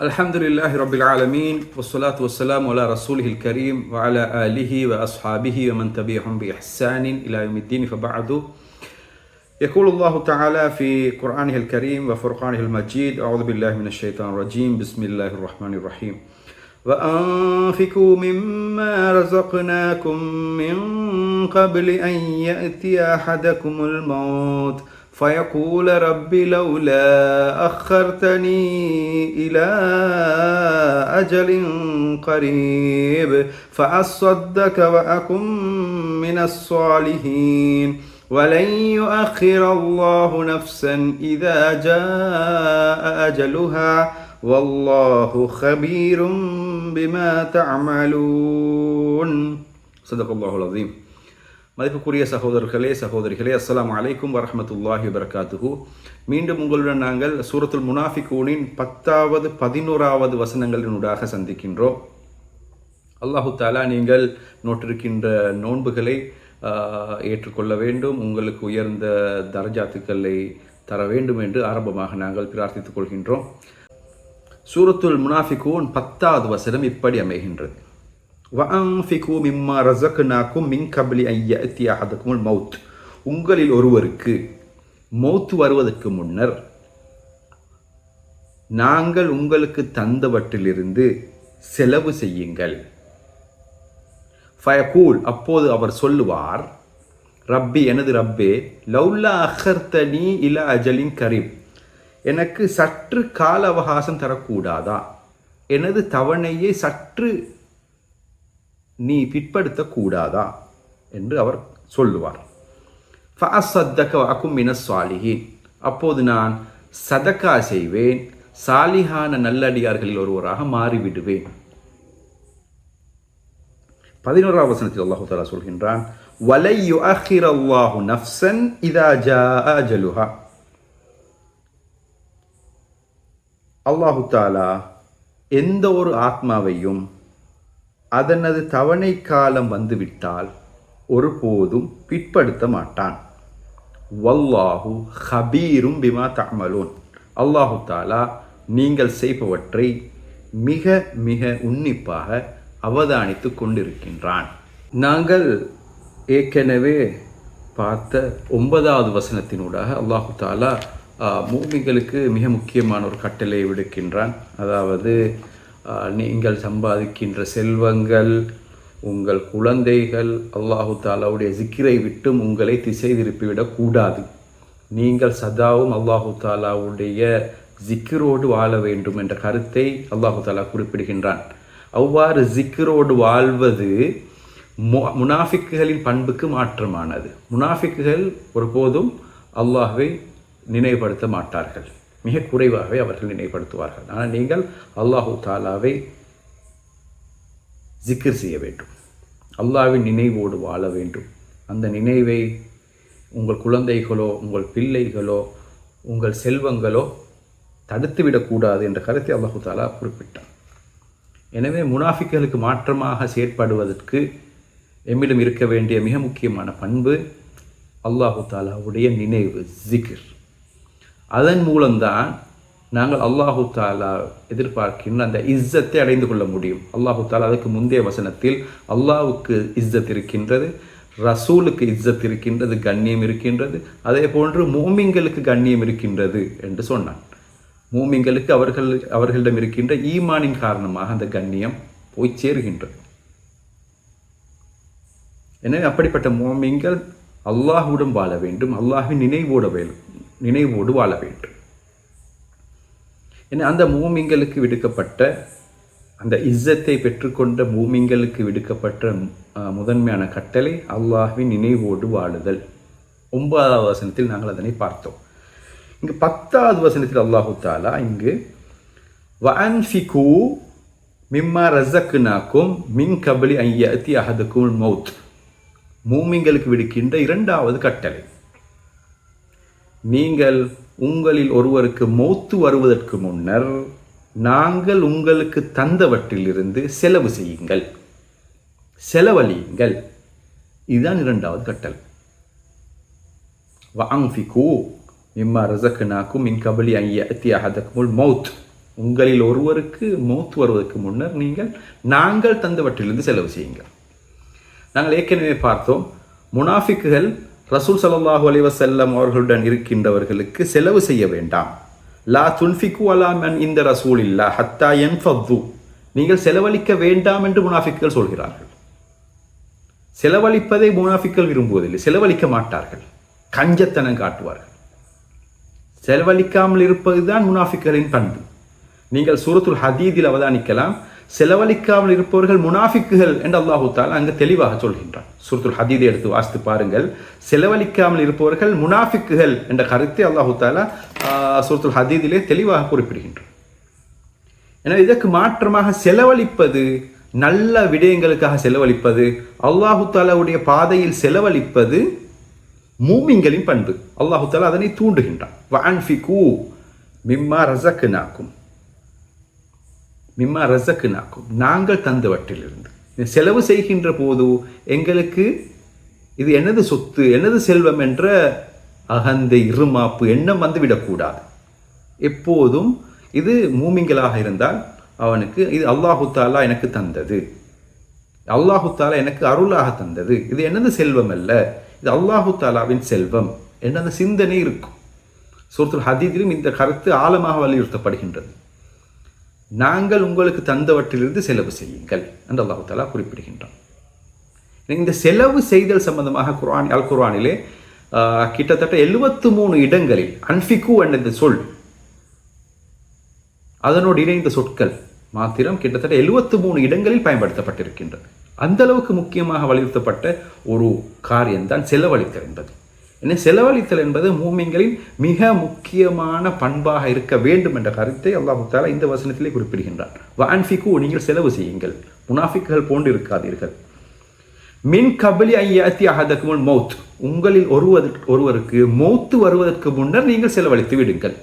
الحمد لله رب العالمين والصلاة والسلام على رسوله الكريم وعلى آله وأصحابه ومن تبعهم بإحسان إلى يوم الدين فبعد. يقول الله تعالى في قرآنه الكريم وفرقانه المجيد: أعوذ بالله من الشيطان الرجيم، بسم الله الرحمن الرحيم. وأنفقوا مما رزقناكم من قبل أن يأتي أحدكم الموت فيقول رب لولا أخرتني إلى أجل قريب فأصدق وأكن من الصالحين ولن يؤخر الله نفسا إذا جاء أجلها والله خبير بما تعملون. صدق الله العظيم. மதிப்புக்குரிய சகோதரர்களே சகோதரிகளே, அஸ்ஸலாமு அலைக்கும் வரஹ்மத்துல்லாஹி வபரகாத்துஹு. மீண்டும் உங்களுடன் நாங்கள் சூரத்துல் முனாஃபிகூனின் 10வது 11வது வசனங்களினூடாக சந்திக்கின்றோம். அல்லாஹு தாலா நீங்கள் நோட்டிருக்கின்ற நோன்புகளை ஏற்றுக்கொள்ள வேண்டும், உங்களுக்கு உயர்ந்த தரஜாத்துக்களை தர வேண்டும் என்று ஆரம்பமாக நாங்கள் பிரார்த்தித்துக் கொள்கின்றோம். சூரத்துல் முனாஃபிகூன் 10வது வசனம் இப்படி அமைகின்றது: வஅன்ஃபிகு மிம்மா ரஸக்னாக்கும் மின் கப்லி அன் யஅத்திய அஹதகுமுல் மௌத். உங்களில் ஒருவருக்கு மௌத் வருவதற்கு முன்னர் நாங்கள் உங்களுக்கு தந்தவற்றிலிருந்து செலவு செய்யுங்கள். ஃபயகூல், அப்போது அவர் சொல்லுவார், ரப்பி, எனது ரப்பே, லௌலா அஹர்தனி இலா அஜலின் கரீப், எனக்கு சற்று கால அவகாசம் தரக்கூடாதா, எனது தவணையை சற்று நீ பிற்படுத்தக்கூடாதா என்று அவர் சொல்லுவார். ஃபஅஸ்ஸதக வஅகும் மினஸ் ஸாலிஹீன், அப்போது நான் சதகா செய்வேன், சாலிஹான நல்லடியார்களில் ஒருவராக மாறிவிடுவேன். 11வது வசனத்தில் அல்லாஹ் தஆலா சொல்கின்றான், வலை யுஅখিরல்லாஹு நஃப்ஸன் இதா ஜாஅ அஜலுஹா. அல்லாஹ் தஆலா எந்த ஒரு ஆத்மாவையும் அதனது தவணை காலம் வந்துவிட்டால் ஒருபோதும் பிற்படுத்த மாட்டான். வல்லாஹு ஹபீரும் பிமா தஅமலூன். அல்லாஹு தாலா நீங்கள் செய்பவற்றை மிக மிக உன்னிப்பாக அவதானித்து கொண்டிருக்கின்றான். நாங்கள் ஏற்கனவே பார்த்த 9வது வசனத்தினூடாக அல்லாஹு தாலா மூமின்களுக்கு மிக முக்கியமான ஒரு கட்டளை விடுக்கின்றான். அதாவது, நீங்கள் சம்பாதிக்கின்ற செல்வங்கள், உங்கள் குழந்தைகள் அல்லாஹு தாலாவுடைய ஜிக்கிரை விட்டும் உங்களை திசை திருப்பிவிடக்கூடாது. நீங்கள் சதாவும் அல்லாஹு தாலாவுடைய ஜிக்கிரோடு வாழ வேண்டும் என்ற கருத்தை அல்லாஹு தாலா குறிப்பிடுகின்றான். அவ்வாறு ஜிக்கிரோடு வாழ்வது முனாஃபிக்குகளின் பண்புக்கு மாற்றமானது. முனாஃபிக்குகள் ஒருபோதும் அல்லாஹ்வை நினைவுபடுத்த மாட்டார்கள், மிக குறைவாகவே அவர்கள் நினைவுபடுத்துவார்கள். ஆனால் நீங்கள் அல்லாஹு தாலாவை ஜிக்ர் செய்ய வேண்டும், அல்லாஹ்வின் நினைவோடு வாழ வேண்டும். அந்த நினைவை உங்கள் குழந்தைகளோ உங்கள் பிள்ளைகளோ உங்கள் செல்வங்களோ தடுத்துவிடக்கூடாது என்ற கருத்தை அல்லாஹு தாலா குறிப்பிட்டார். எனவே முனாஃபிக்குகளுக்கு மாற்றமாக செயற்படுவதற்கு எம்மிடம் இருக்க வேண்டிய மிக முக்கியமான பண்பு அல்லாஹு தாலாவுடைய நினைவு, ஜிக்ர். அதன் மூலம்தான் நாங்கள் அல்லாஹு தாலா எதிர்பார்க்கின்ற அந்த இஸ்ஸத்தை அடைந்து கொள்ள முடியும். அல்லாஹு தாலா அதுக்கு முந்தைய வசனத்தில் அல்லாஹ்வுக்கு இஸ்ஸத் இருக்கின்றது, ரசூலுக்கு இஸ்ஸத் இருக்கின்றது, கண்ணியம் இருக்கின்றது, அதே போன்று மூமின்களுக்கு கண்ணியம் இருக்கின்றது என்று சொன்னான். மூமின்களுக்கு அவர்களிடம் இருக்கின்ற ஈமானின் காரணமாக அந்த கண்ணியம் போய் சேருகின்றது. எனவே அப்படிப்பட்ட மூமின்கள் அல்லாஹ்வுடன் வாழ வேண்டும், அல்லாஹ்வின் நினைவோடு வாழ வேண்டும். ஏன்னா அந்த மூமின்களுக்கு விடுக்கப்பட்ட, அந்த இஸ்ஸத்தை பெற்றுக்கொண்ட மூமின்களுக்கு விடுக்கப்பட்ட முதன்மையான கட்டளை அல்லாஹ்வின் நினைவோடு வாழுதல். 9வது வசனத்தில் நாங்கள் அதனை பார்த்தோம். இங்கு 10வது வசனத்தில் அல்லாஹு தாலா இங்கு வஅன்ஃபிகு மிம்மா ரஸக்னாக்கும் மின் கப்லி அன் யஅத்தி அஹதகுமுல் மௌத், மூமின்களுக்கு விடுக்கின்ற 2வது கட்டளை. நீங்கள் உங்களில் ஒருவருக்கு மௌத்து வருவதற்கு முன்னர் நாங்கள் உங்களுக்கு தந்தவற்றிலிருந்து செலவு செய்யுங்கள், செலவழியுங்கள். இதுதான் 2வது கட்டளை. வஅன்ஃபிகு மிம்மா ரஸக்னாக்கும் மின் கப்லி அன் யஅத்தி அஹதகுமுல் மௌத், உங்களில் ஒருவருக்கு மௌத் வருவதற்கு முன்னர் நீங்கள் நாங்கள் தந்தவற்றிலிருந்து செலவு செய்யுங்கள். நாங்கள் ஏற்கனவே பார்த்தோம், முனாஃபிக்குகள் ரசூல் ஸல்லல்லாஹு அலைஹி வஸல்லம் அவர்களுடன் இருக்கின்றவர்களுக்கு செலவு செய்ய வேண்டாம். லா துன்ஃபிகு அலா மன் இந்த ரசூலில்லா ஹத்தா யன்ஃபது, நீங்கள் செலவழிக்க வேண்டாம் என்று முனாஃபிக்குகள் சொல்கிறார்கள். செலவழிப்பதை முனாஃபிக்குகள் விரும்புவதில்லை, செலவழிக்க மாட்டார்கள், கஞ்சத்தனம் காட்டுவார்கள். செலவழிக்காமல் இருப்பதுதான் முனாஃபிக்குகளின் பண்பு. நீங்கள் சூரத்துல் ஹதீதில் அவதானிக்கலாம், செலவழிக்காமல் இருப்பவர்கள் முனாஃபிக்குகள் என்று அல்லாஹு தஆலா அங்கு தெளிவாக சொல்கின்றான். சூரத்துல் ஹதீதை எடுத்து வாசித்து பாருங்கள், செலவழிக்காமல் இருப்பவர்கள் முனாஃபிக்குகள் என்ற கருத்தை அல்லாஹு தஆலா சூரத்துல் ஹதீதிலே தெளிவாக குறிப்பிடுகின்றான். எனவே இதற்கு மாற்றமாக செலவழிப்பது, நல்ல விடயங்களுக்காக செலவழிப்பது, அல்லாஹு தஆலாவுடைய பாதையில் செலவழிப்பது மூமின்களின் பண்பு. அல்லாஹு தஆலா அதனை தூண்டுகின்றான். வஅன்ஃபிகு மிம்மா ரஸக்னாக்கும், மிம்மா ரஸக்னாக்கும், நாங்கள் தந்தவற்றிலிருந்து. செலவு செய்கின்ற போது எங்களுக்கு இது எனது சொத்து, எனது செல்வம் என்ற அகந்தை, இருமாப்பு எண்ணம் வந்துவிடக்கூடாது. எப்போதும் இது மூமின்களாக இருந்தால் அவனுக்கு இது அல்லாஹு தஆலா எனக்கு தந்தது, அல்லாஹு தஆலா எனக்கு அருளாக தந்தது, இது எனது செல்வம் அல்ல, இது அல்லாஹு தஆலாவின் செல்வம் என்ற அந்த சிந்தனை இருக்கும். சூரத்துல் ஹதீதிலும் இந்த கருத்து ஆழமாக வலியுறுத்தப்படுகின்றது. நாங்கள் உங்களுக்கு தந்தவற்றிலிருந்து செலவு செய்யுங்கள் என்று அல்லாஹு தஆலா குறிப்பிடுகின்றான். இந்த செலவு செய்தல் சம்பந்தமாக அல் குர்ஆனிலே கிட்டத்தட்ட 73 இடங்களில் அன்ஃபிகு என்ற சொல், அதனோடு இணைந்த சொற்கள் மாத்திரம் கிட்டத்தட்ட 73 இடங்களில் பயன்படுத்தப்பட்டிருக்கின்றது. அந்த அளவுக்கு முக்கியமாக வலியுறுத்தப்பட்ட ஒரு காரியம்தான் செலவழித்தல் என்பது. என்ன, செலவழித்தல் என்பது மூமின்களின் மிக முக்கியமான பண்பாக இருக்க வேண்டும் என்ற கருத்தை அல்லாஹு தஆலா இந்த வசனத்திலே குறிப்பிடுகின்றார். வஅன்ஃபிகு, நீங்கள் செலவு செய்யுங்கள், முனாஃபிக்குகள் போன்று இருக்காதீர்கள். மின் கப்லி அன் யஅதி அஹதகுமுல் மௌத், உங்களில் ஒருவருக்கு மௌத் வருவதற்கு முன்னர் நீங்கள் செலவழித்து விடுங்கள்.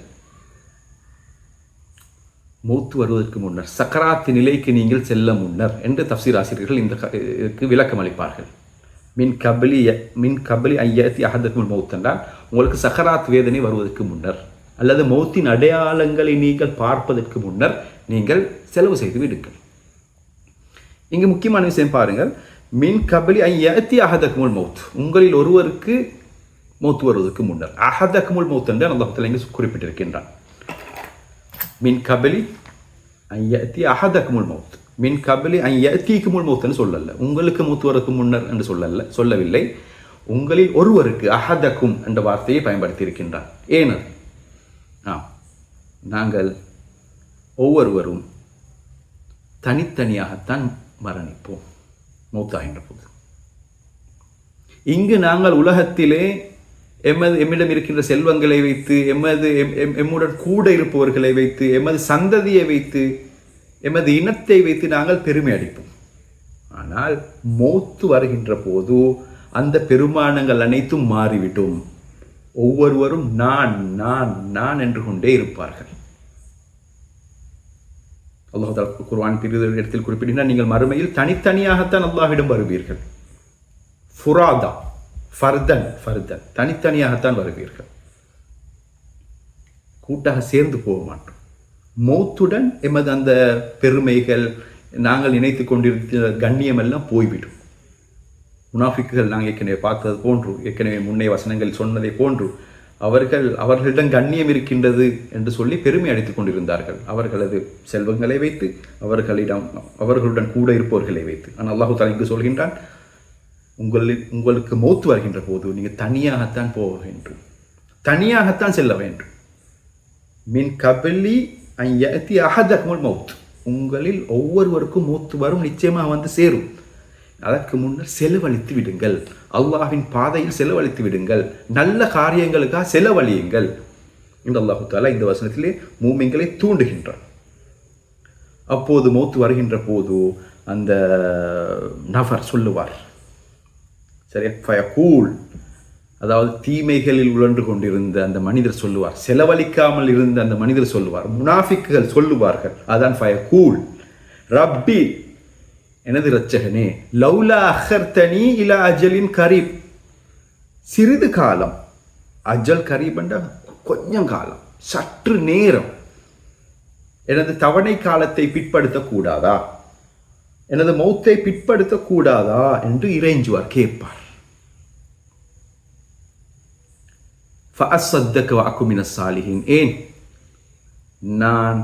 மௌத் வருவதற்கு முன்னர், சக்கராத் நிலைக்கு நீங்கள் செல்ல முன்னர் என்று தஃப்சீர் ஆசிரியர்கள் இந்த விளக்கம் அளிப்பார்கள். மின் கபலி அன் யஅதி அஹதகுமுல் மௌத் என்றால் உங்களுக்கு சக்கராத் வேதனை வருவதற்கு முன்னர் அல்லது மௌத்தின் அடையாளங்களை நீங்கள் பார்ப்பதற்கு முன்னர் நீங்கள் செலவு செய்து விடுங்கள். இங்கு முக்கியமான விஷயம் பாருங்கள், மின் கபலி அன் யஅதி அஹதகுமுல் மௌத், உங்களில் ஒருவருக்கு மௌத் வருவதற்கு முன்னர். அஹதகுமுல் மௌத் என்று அல்லாஹ் தஆலா இங்கு குறிப்பிட்டிருக்கின்றான். மின் கபலி அன் யஅதி அஹதகுமுல் மௌத், மின் கபலி அன் யஅதீகுமுல் மௌத்னு சொல்லல, உங்களுக்கு மௌத் வரதுக்கு முன்னர் என்று சொல்லவில்லை. உங்களில் ஒருவருக்கு அஹதகும் என்ற வார்த்தையை பயன்படுத்தி இருக்கின்றான். ஏனது? நாங்கள் ஒவ்வொருவரும் தனித்தனியாகத்தான் மரணிப்போம் மௌத்தாகின்ற போது. இங்கு நாங்கள் உலகத்திலே எம்மிடம் இருக்கின்ற செல்வங்களை வைத்து, எம்முடன் கூட இருப்பவர்களை வைத்து, எமது சந்ததியை வைத்து, எமது இனத்தை வைத்து நாங்கள் பெருமை அடிப்போம். ஆனால் மௌத்து வருகின்ற போது அந்த பெருமானங்கள் அனைத்தும் மாறிவிடும். ஒவ்வொருவரும் நான் நான் நான் என்று கொண்டே இருப்பார்கள். அல்லாஹ் தஆலா குர்ஆன் பிரிவு இடத்தில் குறிப்பிடுகிறார், நீங்கள் மறுமையில் தனித்தனியாகத்தான் அல்லாஹ்விடம் வருவீர்கள். ஃபுராதா, ஃபர்தன் தனித்தனியாகத்தான் வருவீர்கள், கூட்டாக சேர்ந்து போக மாட்டோம். மௌத்துடன் எமது அந்த பெருமைகள், நாங்கள் நினைத்து கொண்டிருக்கிற கண்ணியம் எல்லாம் போய்விடும். முனாஃபிக்குகள் நாங்கள் ஏற்கனவே பார்த்தது போன்று, ஏற்கனவே முன்னே வசனங்கள் சொன்னதை போன்று அவர்களிடம் கண்ணியம் இருக்கின்றது என்று சொல்லி பெருமை அடித்துக் கொண்டிருந்தார்கள், அவர்களது செல்வங்களை வைத்து, அவர்களுடன் கூட இருப்பவர்களை வைத்து. ஆனால் அல்லாஹ் தஆலா இங்கு சொல்கின்றான், உங்களுக்கு மௌத்து வருகின்ற போது நீங்கள் தனியாகத்தான் போக வேண்டும், தனியாகத்தான் செல்ல வேண்டும். மின் கபலி அன் யஅதி அஹதகுமுல் மௌத், உங்களில் ஒவ்வொருவருக்கும் மௌத்து வரும், நிச்சயமாக வந்து சேரும். அதற்கு முன்னர் செலவழித்து விடுங்கள், அல்லாஹ்வின் பாதையில் செலவழித்து விடுங்கள், நல்ல காரியங்களுக்காக செலவழியுங்கள் என்று அல்லாஹ் தஆலா இந்த வசனத்திலே மூமின்களை தூண்டுகின்றார். அப்போது மௌத்து வருகின்ற போது அந்த நபர் சொல்லுவார், சரி, ஃபயகூல், அதாவது தீமைகளில் உழன்று கொண்டிருந்த அந்த மனிதர் சொல்லுவார், செலவழிக்காமல் இருந்த அந்த மனிதர் சொல்லுவார், முனாஃபிக்குகள் சொல்லுவார்கள், அதான் ஃபயகூல், ரப்பி, எனது இரட்சகனே, லௌலா அஹர்தனி இலா அஜலின் கரீப், சிறிது காலம், அஜல் கரீப் என்ற கொஞ்சம் காலம், சற்று நேரம், எனது தவணை காலத்தை பிற்படுத்தக்கூடாதா, எனது மௌத்தை பிற்படுத்தக்கூடாதா என்று இறைஞ்சுவார், கேட்பார். ஃபஅஸ்ஸத்தக வஅகு மினஸ் சாலிஹீன். ஏன்? நான்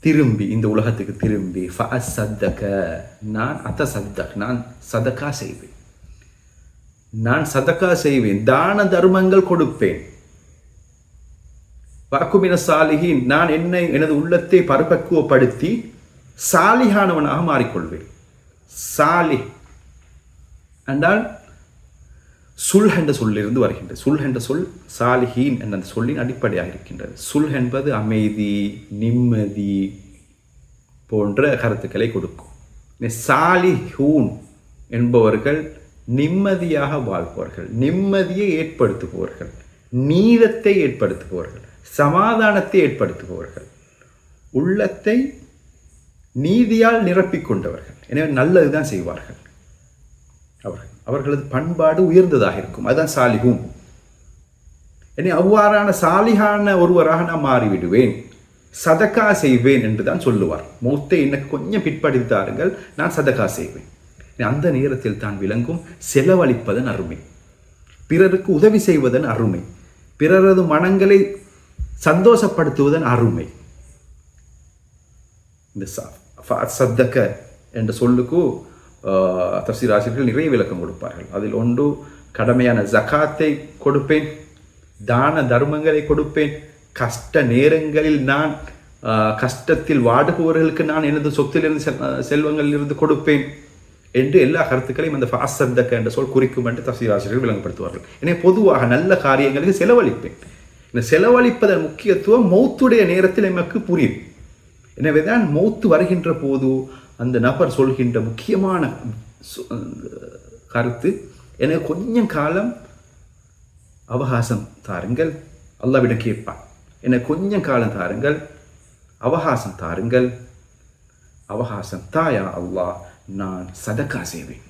திரும்பி இந்த உலகத்துக்கு திரும்பி ஃபஅஸ்ஸத்தக, நான் அத்தசத்தக், நான் சதகா செய்வேன், நான் சதகா செய்வேன், தான தர்மங்கள் கொடுப்பேன். வஅகு மினஸ் சாலிஹீன், நான் என்னை எனது உள்ளத்தை பரிபக்குவப்படுத்தி சாலிஹானவனாக மாறிக்கொள்வேன். சாலிஹ் என்றால் சுல்ஹ் என்ற சொல்லிருந்து வருகின்றது. சுல்ஹ் என்ற சொல் சாலிஹீன் என்ற சொல்லின் அடிப்படையாக இருக்கின்றது. சுல்ஹ் என்பது அமைதி, நிம்மதி போன்ற கருத்துக்களை கொடுக்கும். சாலிஹூன் என்பவர்கள் நிம்மதியாக வாழ்பவர்கள், நிம்மதியை ஏற்படுத்துபவர்கள், நீதத்தை ஏற்படுத்துபவர்கள், சமாதானத்தை ஏற்படுத்துபவர்கள், உள்ளத்தை நீதியால் நிரப்பிக்கொண்டவர்கள். எனவே நல்லதுதான் செய்வார்கள். அவர்களது பண்பாடு உயர்ந்ததாக இருக்கும். அதுதான் சாலிஹூன். எனவே அவ்வாறான சாலிஹான ஒருவராக நான் மாறிவிடுவேன், சதகா செய்வேன் என்று தான் சொல்லுவார். மௌத்தை எனக்கு கொஞ்சம் பிற்படுத்தார்கள், நான் சதகா செய்வேன். அந்த நேரத்தில் தான் விளங்கும் செலவழிப்பதன் அருமை, பிறருக்கு உதவி செய்வதன் அருமை, பிறரது மனங்களை சந்தோஷப்படுத்துவதன் அருமை. இந்த சத்தக என்ற சொல்லுக்கு தஃசீர் ஆசிரியர்கள் நிறைய விளக்கம் கொடுப்பார்கள். அதில் ஒன்று, கடமையான ஜகாத்தை கொடுப்பேன், தான தர்மங்களை கொடுப்பேன், கஷ்ட நேரங்களில் நான் கஷ்டத்தில் வாடுபவர்களுக்கு நான் எனது சொத்திலிருந்து செல்வங்களிலிருந்து கொடுப்பேன் என்று எல்லா கருத்துக்களையும் அந்த ஃபஅஸ்ஸத்தக என்ற சொல் குறிக்கும் என்று தஃசீர் ஆசிரியர்கள் விளங்கப்படுத்துவார்கள். எனவே பொதுவாக நல்ல காரியங்களுக்கு செலவழிப்பேன். இந்த செலவழிப்பதன் முக்கியத்துவம் மௌத்துடைய நேரத்தில் எமக்கு புரியும். எனவே தான் மௌத்து வருகின்ற போது அந்த நபர் சொல்கின்ற முக்கியமான கருத்து, எனக்கு கொஞ்சம் காலம் அவகாசம் தாருங்கள், அல்லாஹ்விடம் கேட்பான். எனக்கு கொஞ்சம் காலம் தாருங்கள், அவகாசம் தாருங்கள், அவகாசம் தாயா அல்லாஹ், நான் சதகா செய்வேன்,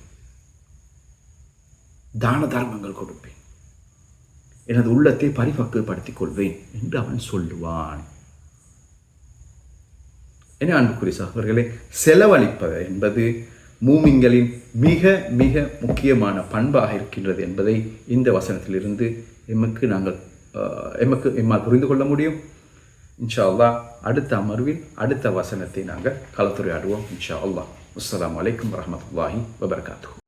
தான தர்மங்கள் கொடுப்பேன், எனது உள்ளத்தை பரிபக்குவப்படுத்திக் கொள்வேன் என்று அவன் சொல்லுவான். என அன்புக்குரிய சகோதரர்களே, செலவழிப்பது என்பது மூமின்களின் மிக மிக முக்கியமான பண்பாக இருக்கின்றது என்பதை இந்த வசனத்திலிருந்து எம்மால் புரிந்து கொள்ள முடியும். இன்ஷா அல்லாஹ் அடுத்த அமர்வில் அடுத்த வசனத்தை நாங்கள் கலந்துரையாடுவோம். இன்ஷா அல்லாஹ். அஸ்ஸலாமு அலைக்கும் வரஹ்மத்துல்லாஹி வபரகாத்துஹு.